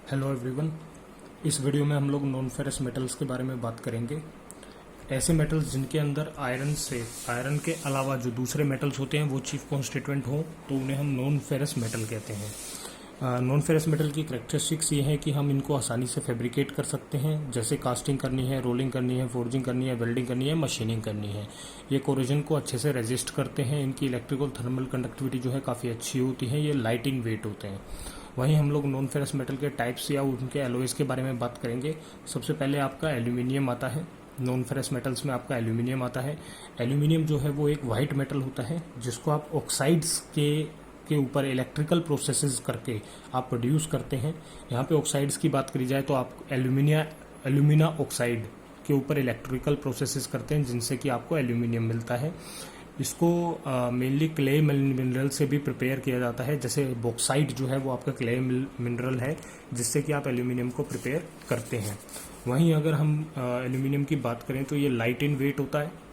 Hello everyone. इस video में हम लोग नॉन फेरस मेटल्स के बारे में बात करेंगे। ऐसे मेटल्स जिनके अंदर आयरन के अलावा जो दूसरे मेटल्स होते हैं वो चीफ कॉन्स्टिट्यूएंट हों तो उन्हें हम नॉन फेरस मेटल कहते हैं। नॉन फेरस मेटल की करैक्टरिस्टिक्स ये है कि हम इनको आसानी से फैब्रिकेट कर सकते हैं, जैसे कास्टिंग करनी है, रोलिंग करनी है, फोर्जिंग करनी है, वेल्डिंग करनी है, मशीनिंग करनी है। ये कोरोजन को अच्छे से रेजिस्ट करते हैं। इनकी इलेक्ट्रिकल थर्मल कंडक्टिविटी जो है काफ़ी अच्छी होती है। ये लाइटिंग वेट होते हैं। वहीं हम लोग नॉन फेरस मेटल के टाइप्स या उनके एलॉयज के बारे में बात करेंगे। सबसे पहले आपका एल्यूमिनियम आता है। नॉन फेरस मेटल्स में आपका एल्यूमिनियम आता है। एल्यूमिनियम जो है वो एक वाइट मेटल होता है जिसको आप ऑक्साइड्स के ऊपर इलेक्ट्रिकल प्रोसेसेस करके आप प्रोड्यूस करते हैं। यहाँ पे ऑक्साइड्स की बात करी जाए तो आप एल्यूमिना ऑक्साइड के ऊपर इलेक्ट्रिकल प्रोसेसेस करते हैं जिनसे कि आपको एल्यूमिनियम मिलता है। इसको मेनली क्ले मिनरल से भी प्रिपेयर किया जाता है, जैसे बॉक्साइट जो है वो आपका क्ले मिनरल है जिससे कि आप एल्यूमिनियम को प्रिपेयर करते हैं। वहीं अगर हम एल्यूमिनियम की बात करें तो ये लाइट इन वेट होता है।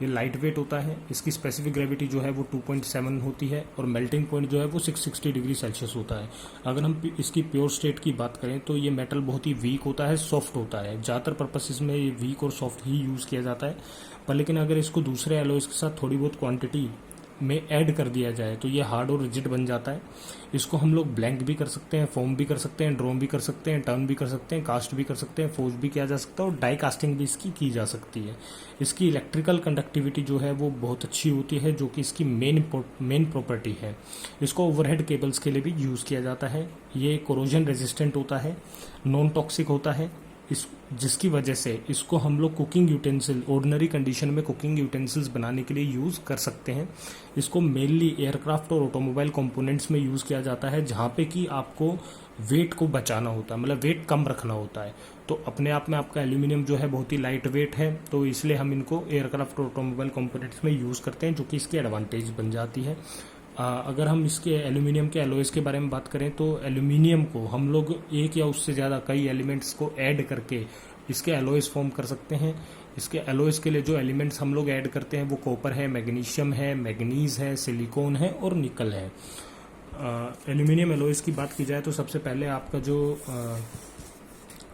ये लाइट वेट होता है। इसकी स्पेसिफिक ग्रेविटी जो है वो 2.7 होती है और मेल्टिंग पॉइंट जो है वो 660 डिग्री सेल्सियस होता है। अगर हम इसकी प्योर स्टेट की बात करें तो ये मेटल बहुत ही वीक होता है, सॉफ्ट होता है। ज़्यादातर पर्पसेस में ये वीक और सॉफ्ट ही यूज़ किया जाता है। पर लेकिन अगर इसको दूसरे एलॉयज के साथ थोड़ी बहुत क्वांटिटी में ऐड कर दिया जाए तो ये हार्ड और रिजिड बन जाता है। इसको हम लोग ब्लैंक भी कर सकते हैं, फोम भी कर सकते हैं, ड्रोम भी कर सकते हैं, टर्न भी कर सकते हैं, कास्ट भी कर सकते हैं, फोर्ज भी किया जा सकता है और डाई कास्टिंग भी इसकी की जा सकती है। इसकी इलेक्ट्रिकल कंडक्टिविटी जो है वो बहुत अच्छी होती है, जो कि इसकी मेन प्रॉपर्टी है। इसको ओवरहेड केबल्स के लिए भी यूज़ किया जाता है। ये कोरोजन रेजिस्टेंट होता है, नॉन टॉक्सिक होता है, जिसकी वजह से इसको हम लोग कुकिंग यूटेंसिल, ऑर्डिनरी कंडीशन में कुकिंग यूटेंसिल्स बनाने के लिए यूज़ कर सकते हैं। इसको मेनली एयरक्राफ्ट और ऑटोमोबाइल कंपोनेंट्स में यूज़ किया जाता है, जहाँ पे कि आपको वेट को बचाना होता है, मतलब वेट कम रखना होता है। तो अपने आप में आपका एल्यूमिनियम जो है बहुत ही लाइट वेट है, तो इसलिए हम इनको एयरक्राफ्ट और ऑटोमोबाइल कंपोनेंट्स में यूज़ करते हैं, जो कि इसकी एडवांटेज बन जाती है। अगर हम इसके एल्यूमिनियम के एलॉयज के बारे में बात करें तो एल्यूमिनियम को हम लोग एक या उससे ज़्यादा कई एलिमेंट्स को ऐड करके इसके एलॉयज फॉर्म कर सकते हैं। इसके एलॉयज के लिए जो एलिमेंट्स हम लोग ऐड करते हैं वो कॉपर है, मैग्नीशियम है, मैग्नीज है, सिलिकॉन है और निकल है। एल्यूमिनियम एलॉयज की बात की जाए तो सबसे पहले आपका जो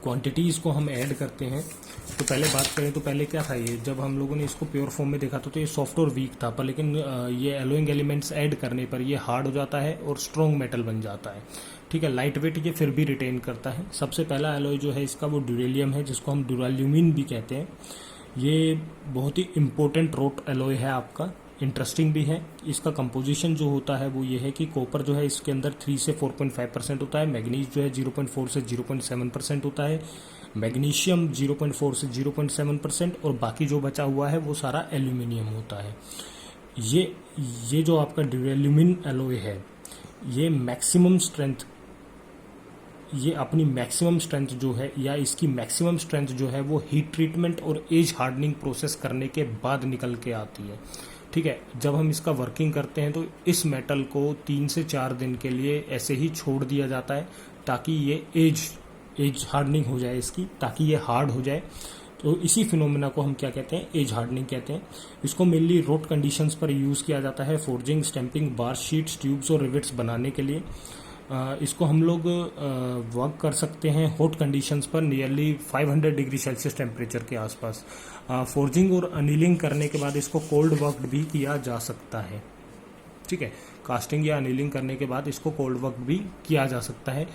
क्वांटिटीज़ को हम ऐड करते हैं, तो पहले बात करें तो पहले क्या था, ये जब हम लोगों ने इसको प्योर फॉर्म में देखा था तो ये सॉफ्ट और वीक था, पर लेकिन ये एलोइंग एलिमेंट्स ऐड करने पर ये हार्ड हो जाता है और स्ट्रॉन्ग मेटल बन जाता है। ठीक है, लाइट वेट ये फिर भी रिटेन करता है। सबसे पहला एलोय जो है इसका वो ड्यूरेलियम है, जिसको हम ड्यूराल्यूमिन भी कहते हैं। ये बहुत ही इंपॉर्टेंट रोट एलोय है आपका, इंटरेस्टिंग भी है। इसका कंपोजिशन जो होता है वो ये है कि कॉपर जो है इसके अंदर 3 से 4.5% होता है, मैग्नीज जो है 0.4 से 0.7% होता है, मैग्नीशियम 0.4 से 0.7% और बाकी जो बचा हुआ है वो सारा एल्यूमिनियम होता है। ये जो आपका ड्यूरेल्यूमिन एलोय है ये मैक्सिमम स्ट्रेंथ, ये अपनी मैक्सिमम स्ट्रेंथ जो है या इसकी मैक्सिमम स्ट्रेंथ जो है वो हीट ट्रीटमेंट और एज हार्डनिंग प्रोसेस करने के बाद निकल के आती है। ठीक है, जब हम इसका वर्किंग करते हैं तो इस मेटल को 3 से 4 दिन के लिए ऐसे ही छोड़ दिया जाता है ताकि ये एज हार्डनिंग हो जाए इसकी, ताकि ये हार्ड हो जाए। तो इसी फिनोमेना को हम क्या कहते हैं, एज हार्डनिंग कहते हैं। इसको मेनली रोट कंडीशंस पर यूज़ किया जाता है, फोर्जिंग, स्टैंपिंग, बार शीट्स, ट्यूब्स और रिवेट्स बनाने के लिए। इसको हम लोग वर्क कर सकते हैं हॉट कंडीशंस पर, नियरली 500 डिग्री सेल्सियस टेम्परेचर के आसपास। फोर्जिंग और अनिलिंग करने के बाद इसको कोल्ड वर्क भी किया जा सकता है। ठीक है, कास्टिंग या अनिलिंग करने के बाद इसको कोल्ड वर्क भी किया जा सकता है।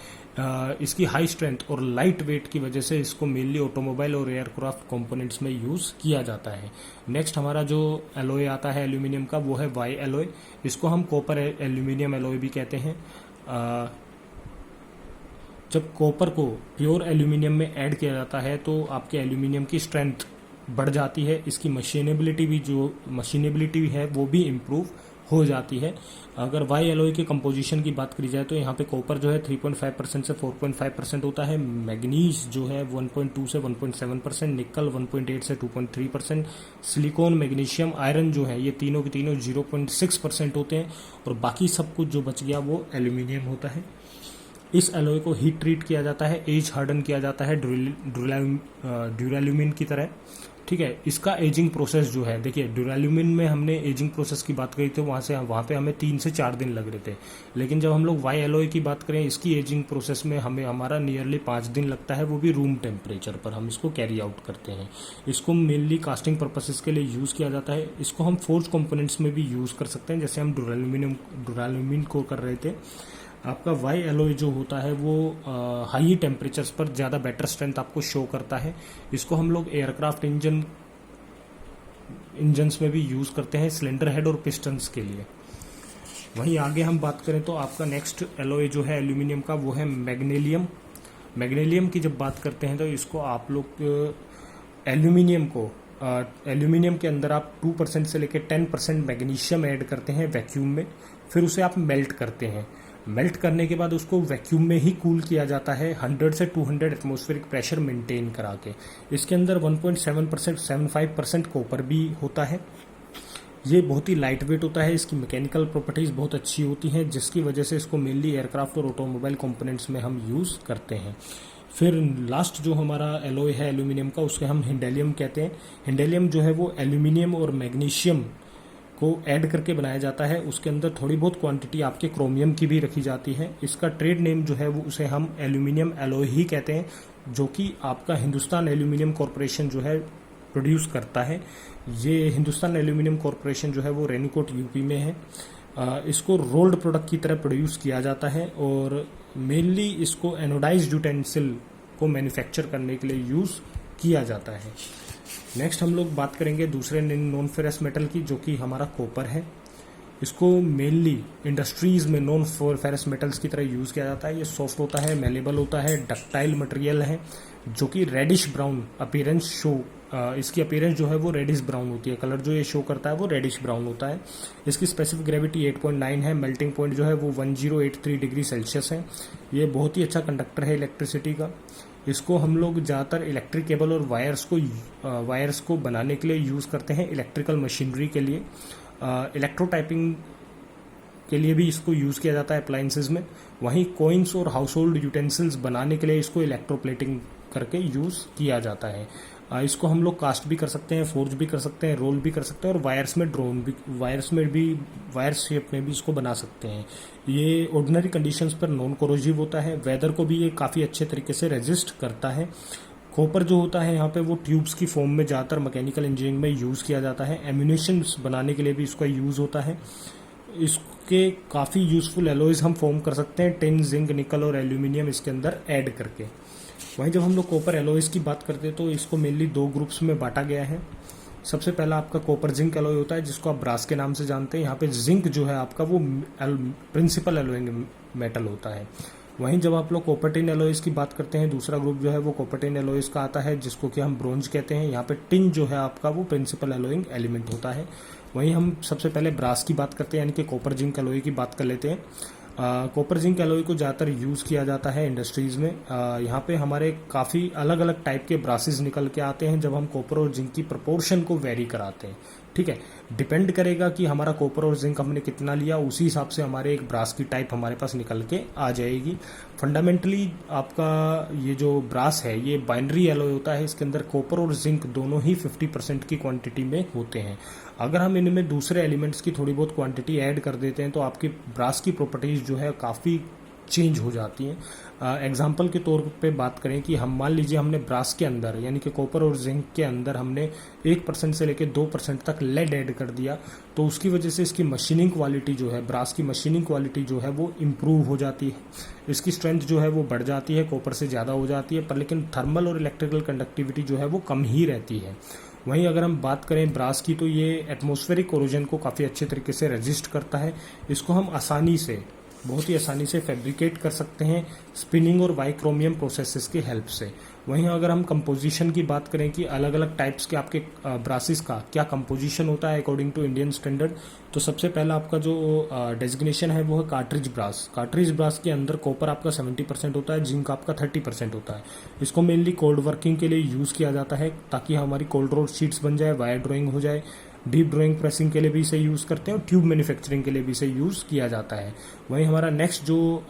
इसकी हाई स्ट्रेंथ और लाइट वेट की वजह से इसको मेनली ऑटोमोबाइल और एयरक्राफ्ट कंपोनेंट्स में यूज़ किया जाता है। नेक्स्ट हमारा जो एलोय आता है एल्यूमिनियम का वो है वाई एलोय। इसको हम कॉपर एल्यूमिनियम एलोय भी कहते हैं। जब कॉपर को प्योर एल्यूमिनियम में ऐड किया जाता है तो आपके एल्यूमिनियम की स्ट्रेंथ बढ़ जाती है। इसकी मशीनेबिलिटी है वो भी इम्प्रूव हो जाती है। अगर वाई एलोय के कंपोजिशन की बात करी जाए तो यहाँ पे कॉपर जो है 3.5% से 4.5% होता है, मैग्नीज जो है 1.2 से 1.7%, निकल 1.8 से 2.3%, सिलिकॉन, मैग्नीशियम, आयरन जो है ये तीनों के तीनों 0.6% होते हैं और बाकी सब कुछ जो बच गया वो एल्यूमिनियम होता है। इस एलोय को हीट ट्रीट किया जाता है, एज हार्डन किया जाता है ड्यूराल्यूमिन की तरह। ठीक है। इसका एजिंग प्रोसेस जो है, देखिए ड्यूराल्यूमिन में हमने एजिंग प्रोसेस की बात करी थी, वहाँ पे हमें 3 से 4 दिन लग रहे थे, लेकिन जब हम लोग वाई एलॉय की बात करें, इसकी एजिंग प्रोसेस में हमारा नियरली 5 दिन लगता है, वो भी रूम टेम्परेचर पर हम इसको कैरी आउट करते हैं। इसको मेनली कास्टिंग पर्पसेस के लिए यूज़ किया जाता है। इसको हम फोर्ज कंपोनेंट्स में भी यूज़ कर सकते हैं, जैसे हम ड्यूराल्यूमिन को कर रहे थे। आपका वाई एलॉय जो होता है वो हाई टेम्परेचर्स पर ज़्यादा बेटर स्ट्रेंथ आपको शो करता है। इसको हम लोग एयरक्राफ्ट इंजन्स में भी यूज़ करते हैं, सिलेंडर हेड और पिस्टन्स के लिए। वहीं आगे हम बात करें तो आपका नेक्स्ट एलॉय जो है एल्यूमिनियम का, वो है मैग्नीशियम। मैग्नीशियम की जब बात करते हैं तो इसको आप लोग एल्यूमिनियम के अंदर आप 2% से लेकर 10% मैग्नीशियम ऐड करते हैं वैक्यूम में, फिर उसे आप मेल्ट करते हैं। मेल्ट करने के बाद उसको वैक्यूम में ही कूल किया जाता है 100 से 200 एटमॉस्फेरिक प्रेशर मेंटेन करा के। इसके अंदर 1.75% कॉपर भी होता है। ये बहुत ही लाइट वेट होता है, इसकी मैकेनिकल प्रॉपर्टीज़ बहुत अच्छी होती हैं, जिसकी वजह से इसको मेनली एयरक्राफ्ट और ऑटोमोबाइल कंपोनेंट्स में हम यूज़ करते हैं। फिर लास्ट जो हमारा एलॉय है एल्यूमिनियम का, उसके हम हिंडेलियम कहते हैं। हिंडेलियम जो है वो एल्यूमिनियम और मैग्नीशियम को ऐड करके बनाया जाता है। उसके अंदर थोड़ी बहुत क्वांटिटी आपके क्रोमियम की भी रखी जाती है। इसका ट्रेड नेम जो है वो उसे हम एल्यूमिनियम एलॉय ही कहते हैं, जो कि आपका हिंदुस्तान एल्यूमिनियम कॉरपोरेशन जो है प्रोड्यूस करता है। ये हिंदुस्तान एल्यूमिनियम कॉरपोरेशन जो है वो रेनीकोट यूपी में है। इसको रोल्ड प्रोडक्ट की तरह प्रोड्यूस किया जाता है और मेनली इसको एनोडाइज्ड यूटेंसिल को मैन्युफैक्चर करने के लिए यूज़ किया जाता है। नेक्स्ट हम लोग बात करेंगे दूसरे नॉन फेरस मेटल की, जो कि हमारा कॉपर है। इसको मेनली इंडस्ट्रीज में नॉन फेरस मेटल्स की तरह यूज़ किया जाता है। ये सॉफ्ट होता है, मेलेबल होता है, डक्टाइल मटेरियल है, जो कि रेडिश ब्राउन अपीयरेंस शो इसकी अपीयरेंस जो है वो रेडिश ब्राउन होती है। कलर जो ये शो करता है वो रेडिश ब्राउन होता है। इसकी स्पेसिफिक ग्रेविटी 8.9 है। मेल्टिंग पॉइंट जो है वो 1083 डिग्री सेल्सियस है। ये बहुत ही अच्छा कंडक्टर है इलेक्ट्रिसिटी का। इसको हम लोग ज़्यादातर इलेक्ट्रिक केबल और वायर्स को बनाने के लिए यूज़ करते हैं, इलेक्ट्रिकल मशीनरी के लिए। इलेक्ट्रोटाइपिंग के लिए भी इसको यूज़ किया जाता है अप्लायंसेज में। वहीं कॉइन्स और हाउस होल्ड यूटेंसिल्स बनाने के लिए इसको इलेक्ट्रोप्लेटिंग करके यूज़ किया जाता है। इसको हम लोग कास्ट भी कर सकते हैं, फोर्ज भी कर सकते हैं, रोल भी कर सकते हैं और वायर शेप में भी इसको बना सकते हैं। ये ऑर्डिनरी कंडीशंस पर नॉन कोरोजिव होता है। वेदर को भी ये काफ़ी अच्छे तरीके से रेजिस्ट करता है। कॉपर जो होता है यहाँ पे वो ट्यूब्स की फॉर्म में ज़्यादातर मैकेनिकल इंजीनियरिंग में यूज़ किया जाता है। एम्यूनेशंस बनाने के लिए भी इसका यूज़ होता है। इसके काफ़ी यूज़फुल एलॉयज हम फॉर्म कर सकते हैं, टिन, जिंक, निकल और एल्यूमिनियम इसके अंदर ऐड करके। वहीं जब हम लोग कॉपर एलॉयज की बात करते हैं तो इसको मेनली 2 ग्रुप्स में बांटा गया है। सबसे पहला आपका कॉपर जिंक एलॉय होता है, जिसको आप ब्रास के नाम से जानते हैं। यहाँ पे जिंक जो है आपका वो प्रिंसिपल एलॉइंग मेटल होता है। वहीं जब आप लोग कॉपर टिन एलॉयज की बात करते हैं, दूसरा ग्रुप जो है वो कॉपर टिन एलॉयज का आता है, जिसको कि हम ब्रोंज कहते हैं। यहाँ पे टिन जो है आपका वो प्रिंसिपल एलॉइंग एलिमेंट होता है। वहीं हम सबसे पहले ब्रास की बात करते हैं, यानी कि कॉपर जिंक एलॉय की बात कर लेते हैं। कॉपर जिंक एलॉय को ज़्यादातर यूज़ किया जाता है इंडस्ट्रीज़ में। यहाँ पे हमारे काफ़ी अलग अलग टाइप के ब्रासेस निकल के आते हैं जब हम कॉपर और जिंक की प्रपोर्शन को वेरी कराते हैं। ठीक है, डिपेंड करेगा कि हमारा कॉपर और जिंक हमने कितना लिया, उसी हिसाब से हमारे एक ब्रास की टाइप हमारे पास निकल के आ जाएगी। फंडामेंटली आपका ये जो ब्रास है ये बाइनरी एलॉय होता है। इसके अंदर कॉपर और जिंक दोनों ही 50% की क्वांटिटी में होते हैं। अगर हम इनमें दूसरे एलिमेंट्स की थोड़ी बहुत क्वांटिटी ऐड कर देते हैं तो आपकी ब्रास की प्रॉपर्टीज़ जो है काफ़ी चेंज हो जाती हैं। एग्जाम्पल के तौर पे बात करें कि हम मान लीजिए हमने ब्रास के अंदर यानी कि कॉपर और जिंक के अंदर हमने 1% से लेकर 2% तक लेड ऐड कर दिया, तो उसकी वजह से इसकी मशीनिंग क्वालिटी जो है, ब्रास की मशीनिंग क्वालिटी जो है वो इम्प्रूव हो जाती है। इसकी स्ट्रेंथ जो है वो बढ़ जाती है, कॉपर से ज़्यादा हो जाती है, पर लेकिन थर्मल और इलेक्ट्रिकल कंडक्टिविटी जो है वो कम ही रहती है। वहीं अगर हम बात करें ब्रास की, तो ये एटमॉस्फेरिक कोरोजन को काफ़ी अच्छे तरीके से रेजिस्ट करता है। इसको हम बहुत ही आसानी से फैब्रिकेट कर सकते हैं स्पिनिंग और बाइक्रोमियम प्रोसेसेस की हेल्प से। वहीं अगर हम कंपोजिशन की बात करें कि अलग अलग टाइप्स के आपके ब्रासेस का क्या कंपोजिशन होता है अकॉर्डिंग टू इंडियन स्टैंडर्ड, तो सबसे पहला आपका जो डेजिग्नेशन है वो है कार्ट्रिज ब्रास। कार्ट्रिज ब्रास के अंदर कॉपर आपका 70% होता है, जिंक आपका 30% होता है। इसको मेनली कोल्ड वर्किंग के लिए यूज़ किया जाता है ताकि हमारी कोल्ड रोड शीट्स बन जाए, वायर ड्राइंग हो जाए। डीप ड्राइंग प्रेसिंग के लिए भी इसे यूज़ करते हैं और ट्यूब मैन्युफैक्चरिंग के लिए भी इसे यूज़ किया जाता है। वहीं हमारा नेक्स्ट जो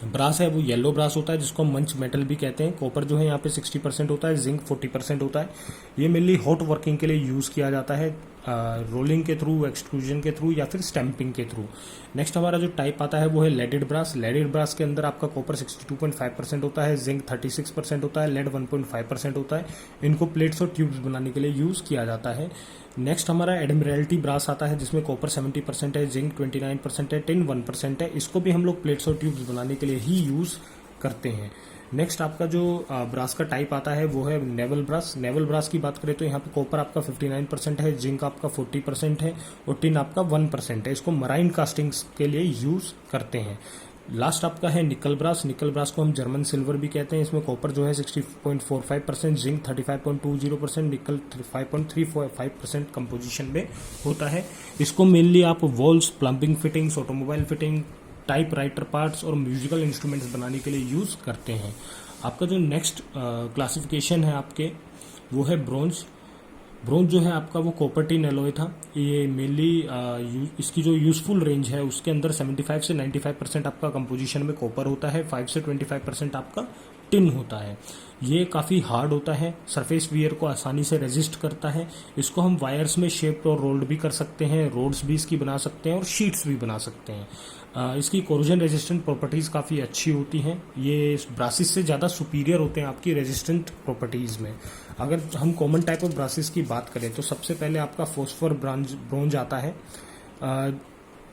ब्रास है वो येलो ब्रास होता है जिसको हम मंच मेटल भी कहते हैं। कॉपर जो है यहाँ पे 60% होता है, जिंक 40% होता है। ये मेनली हॉट वर्किंग के लिए यूज़ किया जाता है, रोलिंग के थ्रू, एक्सट्रूजन के थ्रू या फिर स्टैंपिंग के थ्रू। नेक्स्ट हमारा जो टाइप आता है वो है लेडेड ब्रास। लेडेड ब्रास के अंदर आपका कॉपर 62.5% होता है, जिंक 36% होता है, लेड 1.5% होता है। इनको प्लेट्स और ट्यूब्स बनाने के लिए यूज़ किया जाता है। नेक्स्ट हमारा एडमिरल्टी ब्रास आता है जिसमें कॉपर 70% है, जिंक 29% है, टिन 1% है। इसको भी हम लोग प्लेट्स और ट्यूब्स बनाने के लिए ही यूज़ करते हैं। नेक्स्ट आपका जो ब्रास का टाइप आता है वो है नेवल ब्रास। नेवल ब्रास की बात करें तो यहाँ पे कॉपर आपका 59% है, जिंक आपका 40% है और टिन आपका 1% है। इसको मराइन कास्टिंग्स के लिए यूज़ करते हैं। लास्ट आपका है निकल ब्रास। निकल ब्रास को हम जर्मन सिल्वर भी कहते हैं। इसमें कॉपर जो है 60.45%, जिंक 35.20%, निकल 5.35% कंपोजिशन में होता है। इसको मेनली आप walls, plumbing fittings, automobile fitting, type writer parts और म्यूजिकल इंस्ट्रूमेंट्स बनाने के लिए यूज़ करते हैं। आपका जो नेक्स्ट क्लासिफिकेशन है आपके वो है ब्रोंज। ब्रोंज जो है आपका वो कॉपर टिन एलॉय था। ये मेनली इसकी जो यूजफुल रेंज है उसके अंदर 75 से 95% आपका कंपोजिशन में कॉपर होता है, 5 से 25% आपका टिन होता है। ये काफ़ी हार्ड होता है, सरफेस वियर को आसानी से रेजिस्ट करता है। इसको हम वायर्स में शेप और रोल्ड भी कर सकते हैं, रोड्स भी इसकी बना सकते हैं और शीट्स भी बना सकते हैं। इसकी कोरोजन रेजिस्टेंट प्रॉपर्टीज़ काफ़ी अच्छी होती हैं। ये ब्रासिस से ज़्यादा सुपीरियर होते हैं आपकी रेजिस्टेंट प्रॉपर्टीज़ में। अगर हम कॉमन टाइप ऑफ ब्रासिस की बात करें तो सबसे पहले आपका फॉस्फोर ब्रोंज आता है।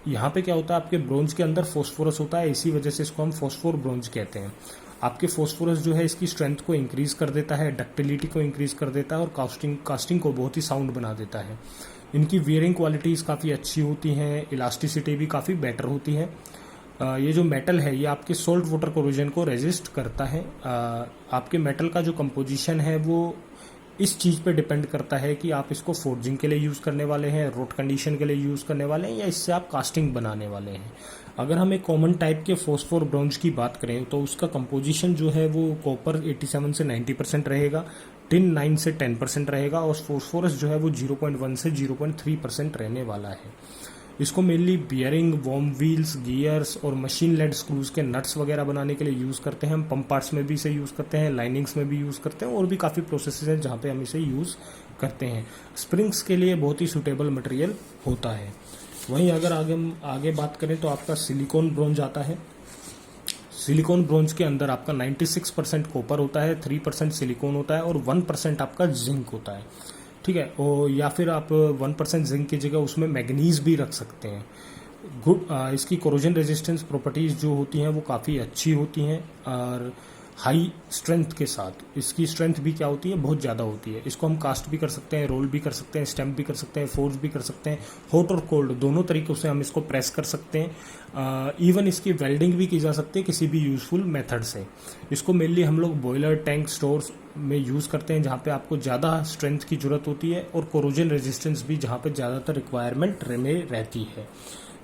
यहाँ पे क्या होता है, आपके ब्रोंज के अंदर फॉस्फोरस होता है, इसी वजह से इसको हम फॉस्फोर ब्रोंज कहते हैं। आपके फॉस्फोरस जो है इसकी स्ट्रेंथ को इंक्रीज कर देता है, डक्टिलिटी को इंक्रीज कर देता है और कास्टिंग को बहुत ही साउंड बना देता है। इनकी वियरिंग क्वालिटीज़ काफ़ी अच्छी होती हैं, इलास्टिसिटी भी काफ़ी बेटर होती है। ये जो मेटल है ये आपके सोल्ट वाटर कोरोजन को रेजिस्ट करता है। आपके मेटल का जो कंपोजिशन है वो इस चीज़ पे डिपेंड करता है कि आप इसको फोर्जिंग के लिए यूज़ करने वाले हैं, रोट कंडीशन के लिए यूज़ करने वाले हैं या इससे आप कास्टिंग बनाने वाले हैं। अगर हम एक कॉमन टाइप के फॉस्फोर ब्रोंज की बात करें तो उसका कंपोजिशन जो है वो कॉपर 87 से 90% रहेगा, टिन 9 से 10% रहेगा और फॉस्फोरस जो है वो 0.1 से 0.3% रहने वाला है। इसको mainly bearing, worm wheels, gears और मशीन लेड स्क्रूज के नट्स वगैरह बनाने के लिए यूज़ करते हैं। हम पंप पार्ट्स में भी इसे यूज़ करते हैं, लाइनिंग्स में भी यूज़ करते हैं और भी काफ़ी प्रोसेसेस हैं जहाँ पे हम इसे यूज़ करते हैं। स्प्रिंग्स के लिए बहुत ही सूटेबल मटेरियल होता है। वहीं अगर आगे बात करें तो आपका सिलिकॉन ब्रोंज आता है। सिलिकॉन ब्रोंज के अंदर आपका 96% कॉपर होता है, 3% सिलिकॉन होता है और 1% आपका जिंक होता है। ठीक है, और या फिर आप 1% जिंक की जगह उसमें मैग्नीज भी रख सकते हैं। इसकी कोरोजन रेजिस्टेंस प्रॉपर्टीज़ जो होती हैं वो काफ़ी अच्छी होती हैं और हाई स्ट्रेंथ के साथ इसकी स्ट्रेंथ भी क्या होती है, बहुत ज़्यादा होती है। इसको हम कास्ट भी कर सकते हैं, रोल भी कर सकते हैं, स्टैम्प भी कर सकते हैं, फोर्स भी कर सकते हैं। हॉट और कोल्ड दोनों तरीक़ों से हम इसको प्रेस कर सकते हैं। इवन इसकी वेल्डिंग भी की जा सकती है किसी भी यूज़फुल मेथड से। इसको मेनली हम लोग बॉयलर, टैंक, स्टोर्स में यूज़ करते हैं जहाँ पे आपको ज़्यादा स्ट्रेंथ की ज़रूरत होती है और कोरोजन रेजिस्टेंस भी जहाँ पे ज़्यादातर रिक्वायरमेंट में रहती है।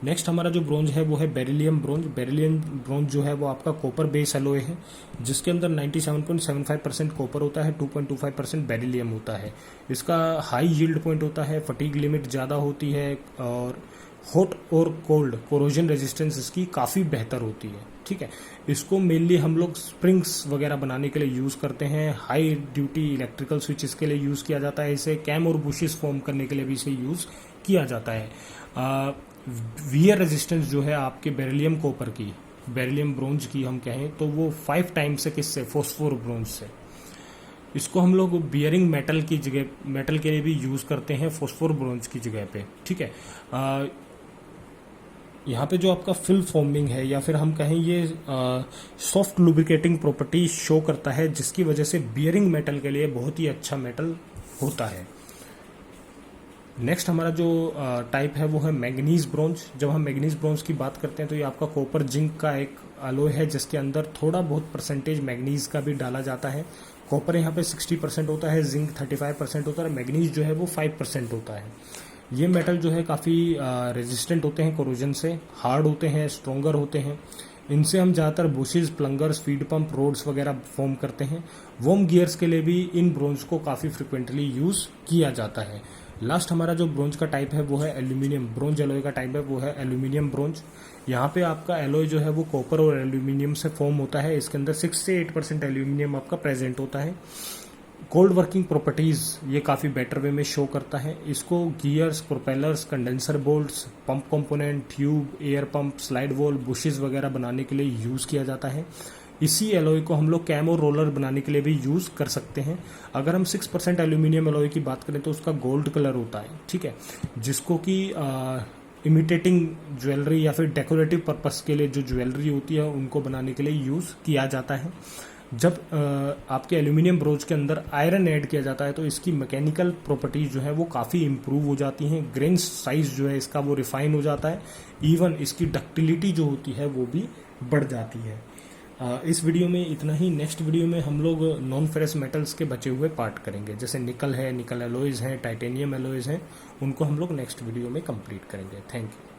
नेक्स्ट हमारा जो ब्रोंज है वो है बेरिलियम ब्रोंज। बेरिलियम ब्रोंज जो है वो आपका कॉपर बेस एलॉय है जिसके अंदर 97.75% कॉपर होता है, 2.25% बेरिलियम होता है। इसका हाई यील्ड पॉइंट होता है, फटीग लिमिट ज़्यादा होती है और हॉट और कोल्ड कोरोजन रेजिस्टेंस इसकी काफ़ी बेहतर होती है। ठीक है, इसको मेनली हम लोग स्प्रिंग्स वगैरह बनाने के लिए यूज़ करते हैं। हाई ड्यूटी इलेक्ट्रिकल स्विचेस के लिए यूज़ किया जाता है। इसे कैम और बुशेस फॉर्म करने के लिए भी इसे यूज़ किया जाता है। वियर रेजिस्टेंस जो है आपके बेरिलियम कॉपर की, बेरिलियम ब्रोंज की हम कहें तो वो 5 टाइम्स से किससे, फॉस्फोर ब्रोंज से। इसको हम लोग बियरिंग मेटल की जगह, मेटल के लिए भी यूज़ करते हैं फॉस्फोर ब्रोंज की जगह पे। ठीक है, यहाँ पे जो आपका फिल फॉर्मिंग है या फिर हम कहें ये सॉफ्ट लुब्रिकेटिंग प्रॉपर्टी शो करता है जिसकी वजह से बियरिंग मेटल के लिए बहुत ही अच्छा मेटल होता है। नेक्स्ट हमारा जो टाइप है वो है मैग्नीज ब्रोंज। जब हम मैग्नीज ब्रोंज की बात करते हैं तो ये आपका कॉपर जिंक का एक अलॉय है जिसके अंदर थोड़ा बहुत परसेंटेज मैग्नीज का भी डाला जाता है। कॉपर यहाँ पे 60% होता है, जिंक 35% होता है, मैग्नीज जो है वो 5% होता है। ये मेटल जो है काफ़ी रेजिस्टेंट होते हैं कोरोजन से, हार्ड होते हैं, स्ट्रोंगर होते हैं। इनसे हम ज़्यादातर बुशेज, प्लंगर्स, फीड पंप, रोड्स वगैरह फॉर्म करते हैं। वॉर्म गियर्स के लिए भी इन ब्रोंज को काफ़ी फ्रिक्वेंटली यूज़ किया जाता है। लास्ट हमारा जो ब्रोंज का टाइप है वो है एल्यूमिनियम ब्रोंज एलॉय का टाइप है वो है एल्यूमिनियम ब्रोंज। यहाँ पे आपका एलॉय जो है वो कॉपर और एल्यूमिनियम से फॉर्म होता है। इसके अंदर 6 से 8% एल्यूमिनियम आपका प्रेजेंट होता है। कोल्ड वर्किंग प्रॉपर्टीज ये काफ़ी बेटर वे में शो करता है। इसको gears, propellers, condenser bolts, pump component, tube, air pump, slide valve, bushes वगैरह बनाने के लिए यूज़ किया जाता है। इसी एलॉय को हम लोग कैम और रोलर बनाने के लिए भी यूज़ कर सकते हैं। अगर हम 6% एल्यूमिनियम एलॉय की बात करें तो उसका गोल्ड कलर होता है, ठीक है, जिसको कि इमिटेटिंग ज्वेलरी या फिर डेकोरेटिव पर्पस के लिए जो ज्वेलरी होती है उनको बनाने के लिए यूज़ किया जाता है। जब आपके एल्यूमिनियम ब्रोंज के अंदर आयरन ऐड किया जाता है तो इसकी मैकेनिकल प्रॉपर्टीज जो है वो काफ़ी इंप्रूव हो जाती हैं। ग्रेन साइज जो है इसका वो रिफाइन हो जाता है। इवन इसकी डक्टिलिटी जो होती है वो भी बढ़ जाती है। इस वीडियो में इतना ही। नेक्स्ट वीडियो में हम लोग नॉन फेरस मेटल्स के बचे हुए पार्ट करेंगे, जैसे निकल है, निकल एलॉयज हैं, टाइटेनियम एलॉयज हैं, उनको हम लोग नेक्स्ट वीडियो में कंप्लीट करेंगे। Thank you.